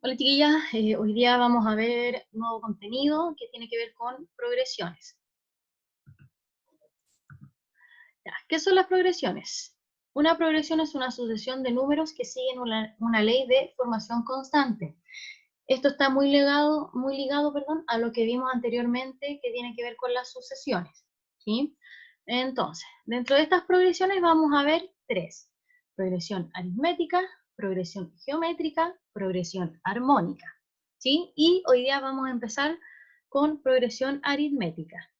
Hola chiquillas, hoy día vamos a ver nuevo contenido que tiene que ver con progresiones. Ya, ¿qué son las progresiones? Una progresión es una sucesión de números que siguen una ley de formación constante. Esto está muy ligado, perdón, a lo que vimos anteriormente que tiene que ver con las sucesiones, ¿sí? Entonces, dentro de estas progresiones vamos a ver tres: progresión aritmética, progresión geométrica, progresión armónica, ¿sí? Y hoy día vamos a empezar con progresión aritmética.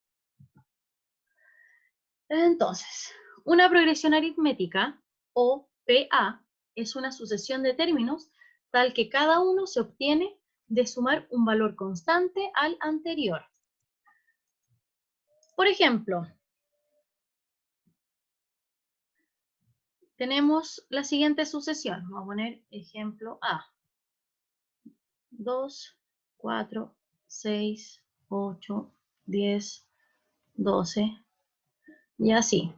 Entonces, una progresión aritmética, o PA, es una sucesión de términos tal que cada uno se obtiene de sumar un valor constante al anterior. Por ejemplo, tenemos la siguiente sucesión. Vamos a poner ejemplo A. 2, 4, 6, 8, 10, 12, y así.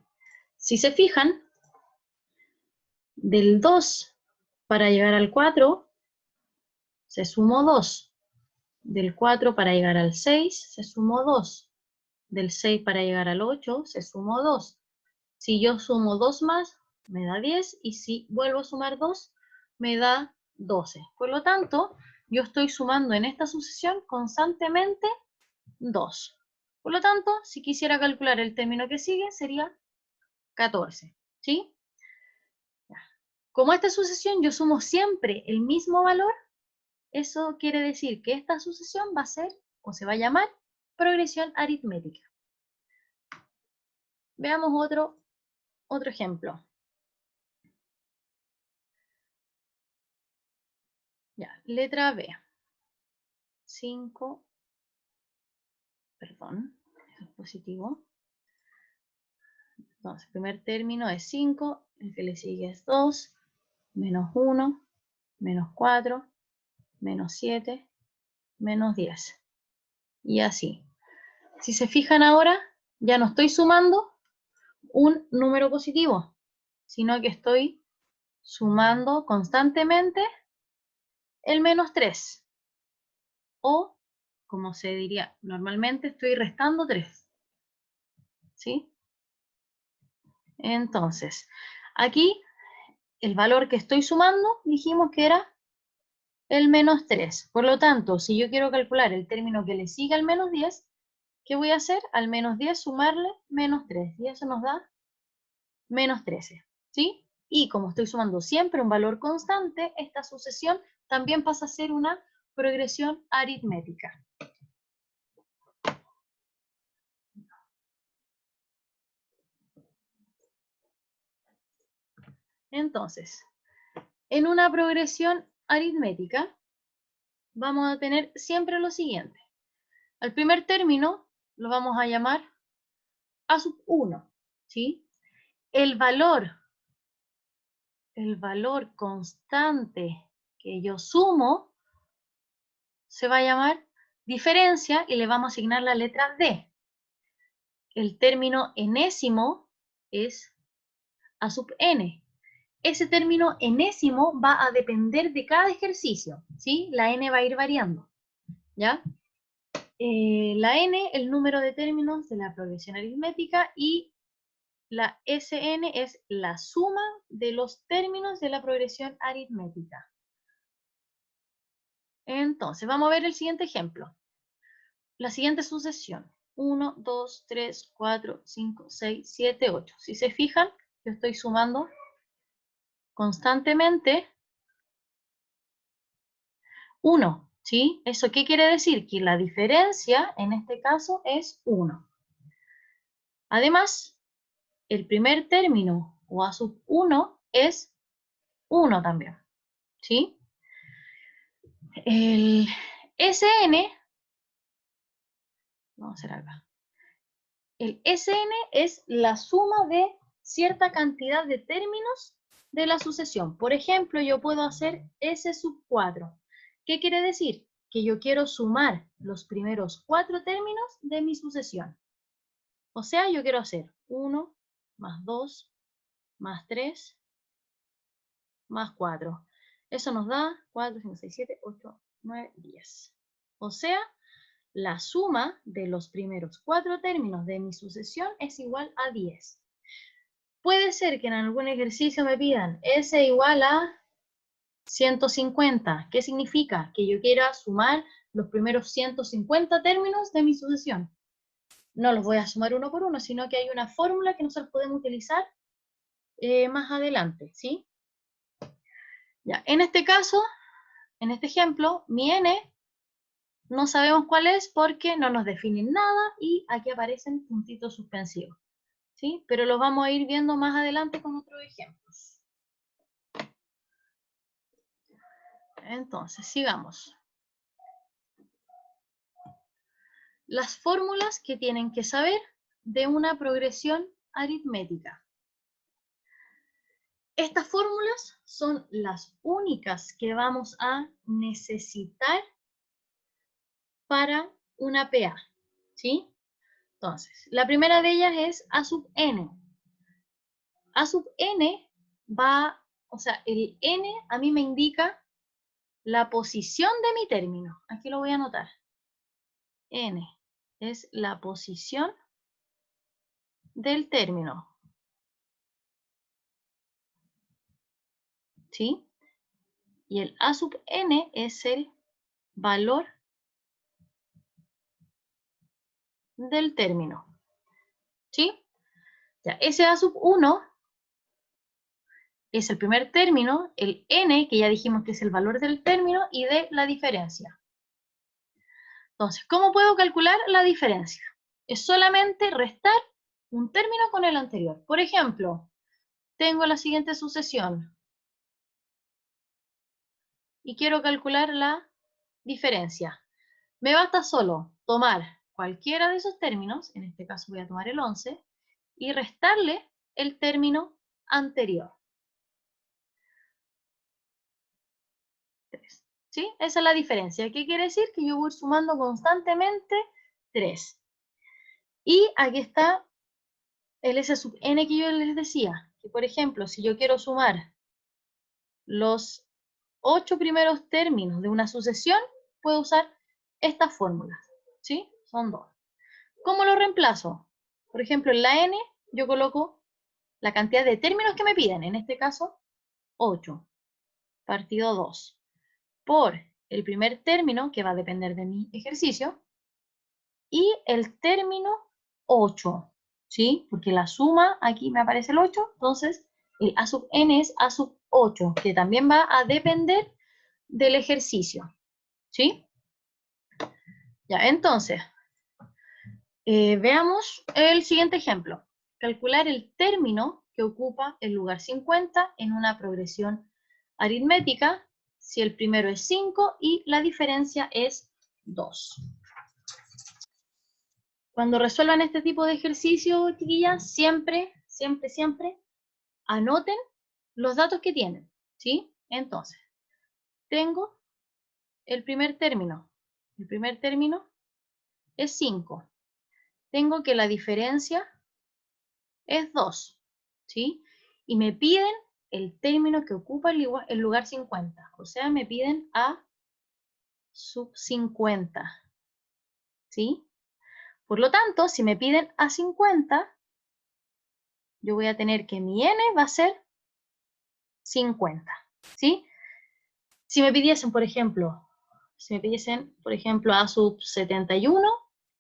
Si se fijan, del 2 para llegar al 4, se sumó 2. Del 4 para llegar al 6, se sumó 2. Del 6 para llegar al 8, se sumó 2. Si yo sumo 2 más, me da 10, y si vuelvo a sumar 2, me da 12. Por lo tanto, yo estoy sumando en esta sucesión constantemente 2. Por lo tanto, si quisiera calcular el término que sigue, sería 14. ¿Sí? Como esta sucesión yo sumo siempre el mismo valor, eso quiere decir que esta sucesión va a ser, o se va a llamar, progresión aritmética. Veamos otro ejemplo. Ya, letra B. 5, perdón, eso es positivo. Entonces, el primer término es 5, el que le sigue es 2, menos 1, menos 4, menos 7, menos 10. Y así. Si se fijan ahora, ya no estoy sumando un número positivo, sino que estoy sumando constantemente el menos 3. O, como se diría normalmente, estoy restando 3. ¿Sí? Entonces, aquí el valor que estoy sumando dijimos que era el menos 3. Por lo tanto, si yo quiero calcular el término que le sigue al menos 10, ¿qué voy a hacer? Al menos 10 sumarle menos 3. Y eso nos da menos 13. ¿Sí? Y como estoy sumando siempre un valor constante, esta sucesión también pasa a ser una progresión aritmética. Entonces, en una progresión aritmética vamos a tener siempre lo siguiente. Al primer término lo vamos a llamar A sub 1, ¿sí? El valor constante que yo sumo se va a llamar diferencia y le vamos a asignar la letra D. El término enésimo es A sub n. Ese término enésimo va a depender de cada ejercicio, ¿sí? La n va a ir variando, ¿ya? La n, el número de términos de la progresión aritmética, y la Sn es la suma de los términos de la progresión aritmética. Entonces, vamos a ver el siguiente ejemplo. La siguiente sucesión. 1, 2, 3, 4, 5, 6, 7, 8. Si se fijan, yo estoy sumando constantemente 1, ¿sí? ¿Eso qué quiere decir? Que la diferencia, en este caso, es 1. Además, el primer término, o A sub 1, es 1 también, ¿sí? El Sn, vamos a hacer acá. El Sn es la suma de cierta cantidad de términos de la sucesión. Por ejemplo, yo puedo hacer S sub 4. ¿Qué quiere decir? Que yo quiero sumar los primeros 4 términos de mi sucesión. O sea, yo quiero hacer 1 más 2 más 3 más 4. Eso nos da 4, 5, 6, 7, 8, 9, 10. O sea, la suma de los primeros 4 términos de mi sucesión es igual a 10. Puede ser que en algún ejercicio me pidan S igual a 150. ¿Qué significa? Que yo quiera sumar los primeros 150 términos de mi sucesión. No los voy a sumar uno por uno, sino que hay una fórmula que nosotros podemos utilizar más adelante, ¿sí? Ya, en este caso, en este ejemplo, mi n no sabemos cuál es porque no nos definen nada y aquí aparecen puntitos suspensivos, ¿sí? Pero los vamos a ir viendo más adelante con otros ejemplos. Entonces, sigamos. Las fórmulas que tienen que saber de una progresión aritmética. Estas fórmulas son las únicas que vamos a necesitar para una PA, ¿sí? Entonces, la primera de ellas es A sub n. A sub n va, o sea, el n a mí me indica la posición de mi término. Aquí lo voy a anotar. N es la posición del término, ¿sí? Y el A sub n es el valor del término, ¿sí? Ya, ese A sub 1 es el primer término, el n, que ya dijimos que es el valor del término, y de la diferencia. Entonces, ¿cómo puedo calcular la diferencia? Es solamente restar un término con el anterior. Por ejemplo, tengo la siguiente sucesión y quiero calcular la diferencia. Me basta solo tomar cualquiera de esos términos, en este caso voy a tomar el 11, y restarle el término anterior. 3. ¿Sí? Esa es la diferencia. ¿Qué quiere decir? Que yo voy sumando constantemente 3. Y aquí está el S sub n que yo les decía. Que por ejemplo, si yo quiero sumar los 8 primeros términos de una sucesión, puedo usar estas fórmulas. ¿Sí? Son 2. ¿Cómo lo reemplazo? Por ejemplo, en la n yo coloco la cantidad de términos que me piden. En este caso, 8 partido 2 por el primer término, que va a depender de mi ejercicio, y el término 8, ¿sí? Porque la suma, aquí me aparece el 8, entonces el A sub n es A sub 8, que también va a depender del ejercicio, ¿sí? Ya, entonces, veamos el siguiente ejemplo. Calcular el término que ocupa el lugar 50 en una progresión aritmética, si el primero es 5 y la diferencia es 2. Cuando resuelvan este tipo de ejercicio, chiquillas, siempre anoten los datos que tienen, ¿sí? Entonces, tengo el primer término. El primer término es 5. Tengo que la diferencia es 2, ¿sí? Y me piden el término que ocupa el lugar 50. O sea, me piden A sub 50, ¿sí? Por lo tanto, si me piden A 50, yo voy a tener que mi n va a ser 50, ¿sí? Si me pidiesen, por ejemplo, A sub 71,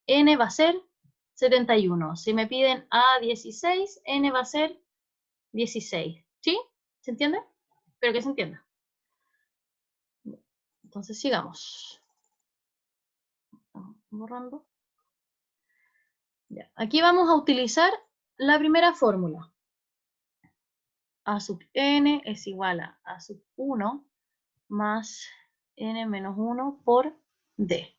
n va a ser 71. Si me piden A 16, n va a ser 16. ¿Sí? ¿Se entiende? Espero que se entienda. Entonces sigamos. Estamos borrando. Ya. Aquí vamos a utilizar la primera fórmula. A sub n es igual a A sub 1 más n menos 1 por d.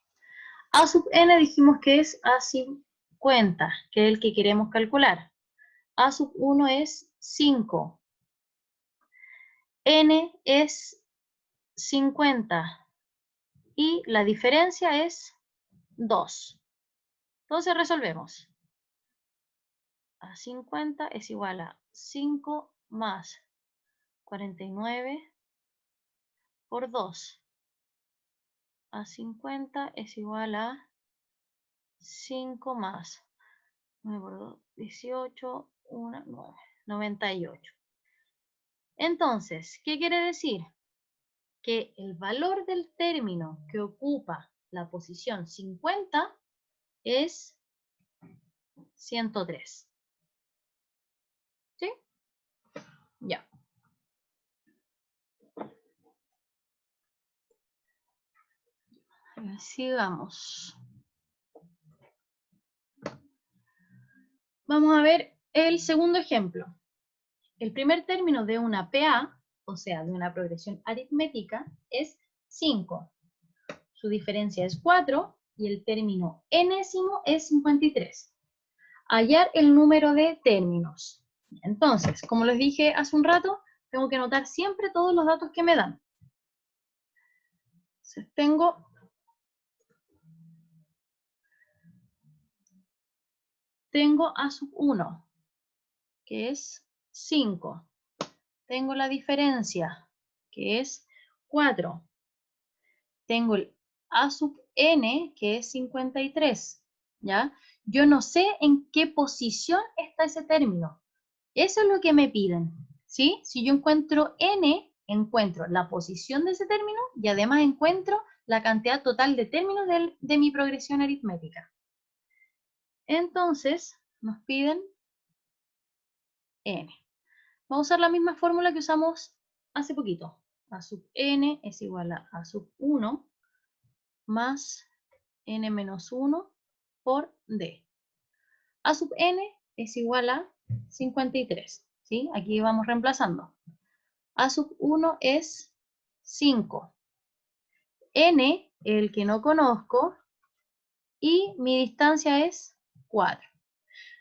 A sub n dijimos que es A 50, que es el que queremos calcular. A sub 1 es 5. N es 50. Y la diferencia es 2. Entonces resolvemos. A 50 es igual a 5 más 49 por 2 a 50 es igual a 5 más 9 por 2, 18, 1, 9, 98. Entonces, ¿qué quiere decir? Que el valor del término que ocupa la posición 50 es 103. ¿Sí? Ya. Sigamos. Vamos a ver el segundo ejemplo. El primer término de una PA, o sea, de una progresión aritmética, es 5. Su diferencia es 4 y el término enésimo es 53. Hallar el número de términos. Entonces, como les dije hace un rato, tengo que anotar siempre todos los datos que me dan. Entonces, tengo a sub 1, que es 5. Tengo la diferencia, que es 4. Tengo el a sub n, que es 53. ¿Ya? Yo no sé en qué posición está ese término. Eso es lo que me piden. ¿Sí? Si yo encuentro n, encuentro la posición de ese término y además encuentro la cantidad total de términos de mi progresión aritmética. Entonces, nos piden n. Vamos a usar la misma fórmula que usamos hace poquito. A sub n es igual a sub 1 más n menos 1 por d. A sub n es igual a 53. ¿Sí? Aquí vamos reemplazando. A sub 1 es 5. N, el que no conozco, y mi distancia es 4.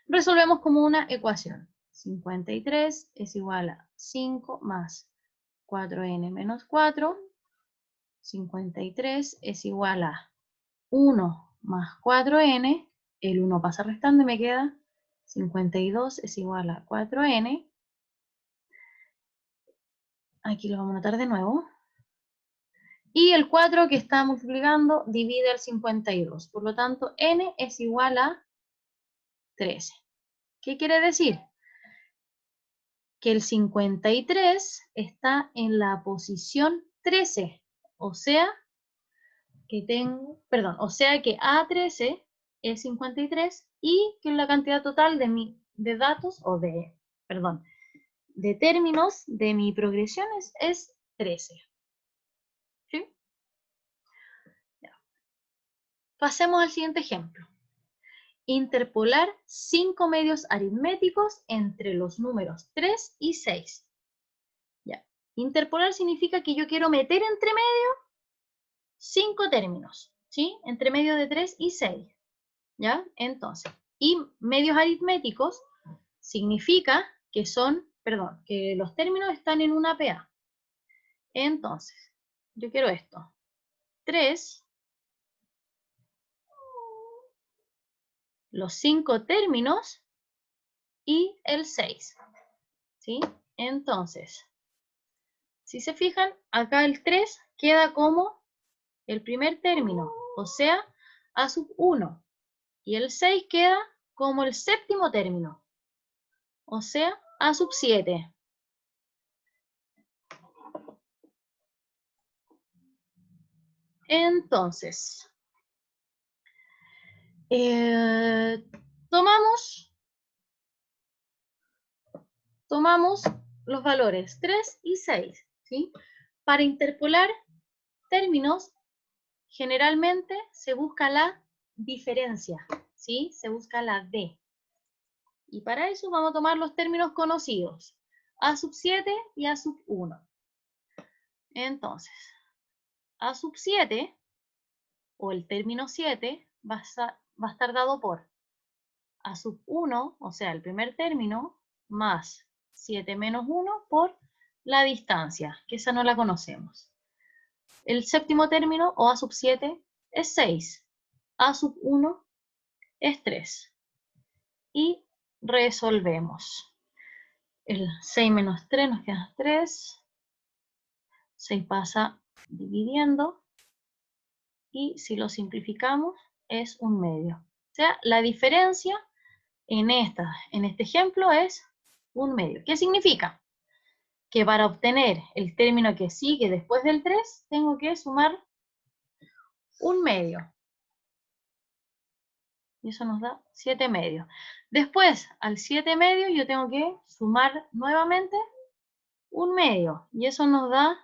Resolvemos como una ecuación. 53 es igual a 5 más 4n menos 4. 53 es igual a 1 más 4n. El 1 pasa restando y me queda 52 es igual a 4n. Aquí lo vamos a anotar de nuevo. Y el 4 que está multiplicando divide al 52. Por lo tanto, n es igual a 13. ¿Qué quiere decir? Que el 53 está en la posición 13. O sea que A13 es 53 y que la cantidad total de datos, de términos de mi progresión es 13. ¿Sí? Ya. Pasemos al siguiente ejemplo. Interpolar 5 medios aritméticos entre los números 3 y 6. Ya. Interpolar significa que yo quiero meter entre medio 5 términos, ¿sí? Entre medio de 3 y 6. ¿Ya? Entonces, y medios aritméticos significa que que los términos están en una PA. Entonces, yo quiero esto. 3, los 5 términos y el 6. ¿Sí? Entonces, si se fijan, acá el 3 queda como el primer término, o sea, a sub 1. Y el 6 queda como el séptimo término, o sea, a sub 7. Entonces, tomamos los valores 3 y 6, ¿sí? Para interpolar términos, generalmente se busca la diferencia, ¿sí? Se busca la D. Y para eso vamos a tomar los términos conocidos, A sub 7 y A sub 1. Entonces, A sub 7, o el término 7, va a estar dado por A sub 1, o sea, el primer término, más 7 menos 1 por la distancia, que esa no la conocemos. El séptimo término, o A sub 7, es 6. A sub 1 es 3. Y resolvemos. El 6 menos 3 nos queda 3. 6 pasa dividiendo, y si lo simplificamos es 1/2. O sea, la diferencia en este ejemplo es 1/2. ¿Qué significa? Que para obtener el término que sigue después del 3, tengo que sumar 1/2. Y eso nos da 7/2. Después, al 7/2, yo tengo que sumar nuevamente 1/2. Y eso nos da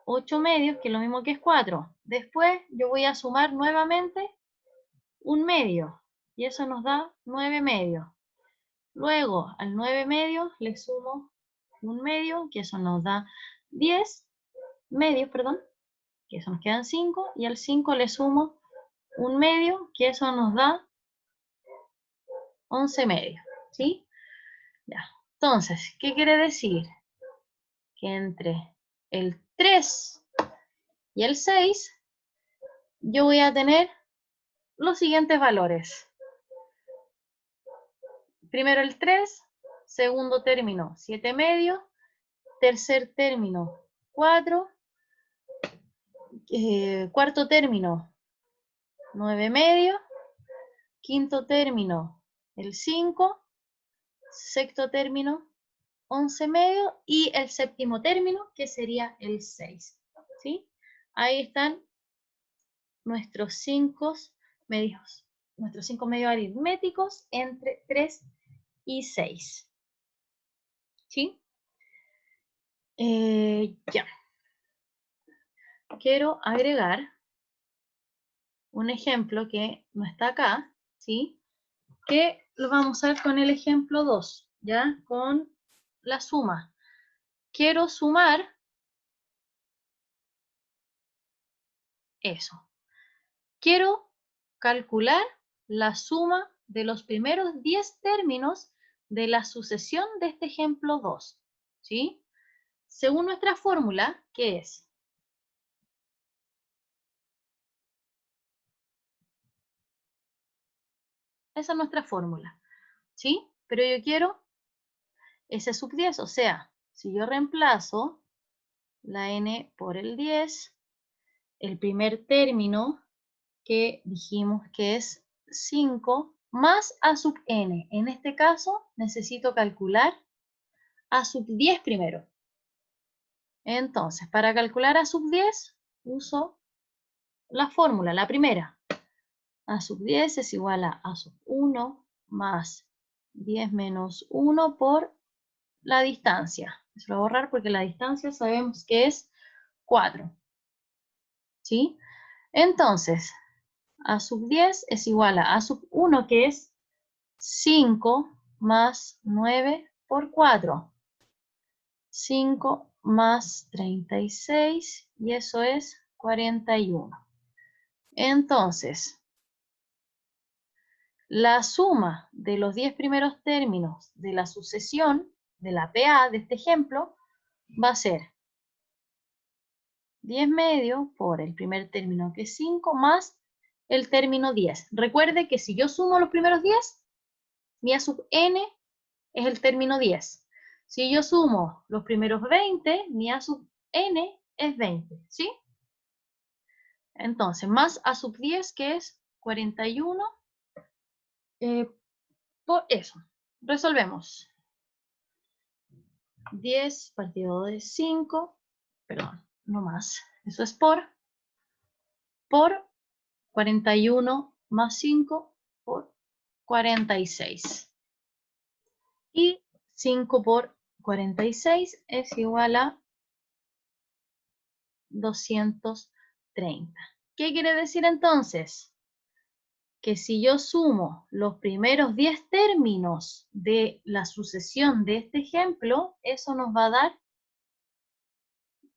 8/2, que es lo mismo que es 4. Después, yo voy a sumar nuevamente 1/2. Y eso nos da 9/2. Luego, al 9/2 le sumo 1/2, que eso nos da 10/2, perdón, que eso nos quedan 5. Y al 5 le sumo 1/2, que eso nos da 11/2. ¿Sí? Ya. Entonces, ¿qué quiere decir? Que entre el 3 y el 6, yo voy a tener los siguientes valores. Primero el 3, segundo término 7/2, tercer término 4, cuarto término 9/2, quinto término el 5, sexto término 11/2 y el séptimo término, que sería el 6. ¿Sí? Ahí están nuestros 5 medios aritméticos entre 3 y 6. ¿Sí? Ya. Quiero agregar un ejemplo que no está acá, ¿sí? Que lo vamos a ver con el ejemplo 2, ¿ya? Con la suma. Quiero sumar eso. Quiero calcular la suma de los primeros 10 términos de la sucesión de este ejemplo 2, ¿sí? Según nuestra fórmula, ¿qué es? Esa es nuestra fórmula, ¿sí? Pero yo quiero S sub 10, o sea, si yo reemplazo la n por el 10, el primer término que dijimos que es 5 más a sub n. En este caso necesito calcular a sub 10 primero. Entonces, para calcular a sub 10 uso la fórmula, la primera. A sub 10 es igual a sub 1 más 10 menos 1 por la distancia. Se lo voy a borrar porque la distancia sabemos que es 4. ¿Sí? Entonces, a sub 10 es igual a sub 1, que es 5 más 9 por 4. 5 más 36, y eso es 41. Entonces, la suma de los 10 primeros términos de la sucesión, de la PA de este ejemplo, va a ser 10/2 por el primer término, que es 5, más el término 10. Recuerde que si yo sumo los primeros 10, mi A sub n es el término 10. Si yo sumo los primeros 20, mi A sub n es 20, ¿sí? Entonces, más A sub 10, que es 41, por eso. Resolvemos. 10 partido de 5, perdón, no más. Eso es por 41 más 5 por 46. Y 5 por 46 es igual a 230. ¿Qué quiere decir entonces? Que si yo sumo los primeros 10 términos de la sucesión de este ejemplo, eso nos va a dar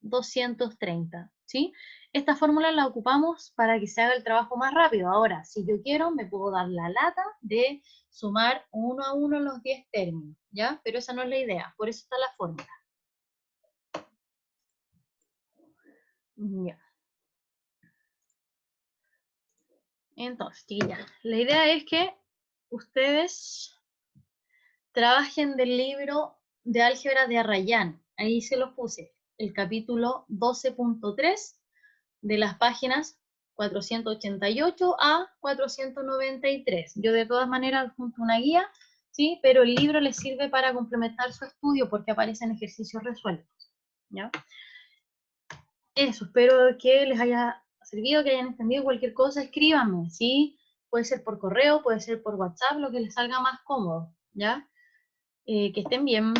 230, ¿sí? Esta fórmula la ocupamos para que se haga el trabajo más rápido. Ahora, si yo quiero, me puedo dar la lata de sumar uno a uno los 10 términos, ¿ya? Pero esa no es la idea, por eso está la fórmula. Ya. Entonces, chiquillas, la idea es que ustedes trabajen del libro de álgebra de Arrayán. Ahí se los puse. el capítulo 12.3 de las páginas 488 a 493. Yo de todas maneras junto una guía, ¿sí? Pero el libro les sirve para complementar su estudio porque aparecen ejercicios resueltos, ¿ya? Eso, espero que les haya servido, que hayan entendido cualquier cosa, escríbanme, ¿sí? Puede ser por correo, puede ser por WhatsApp, lo que les salga más cómodo, ¿ya? Que estén bien.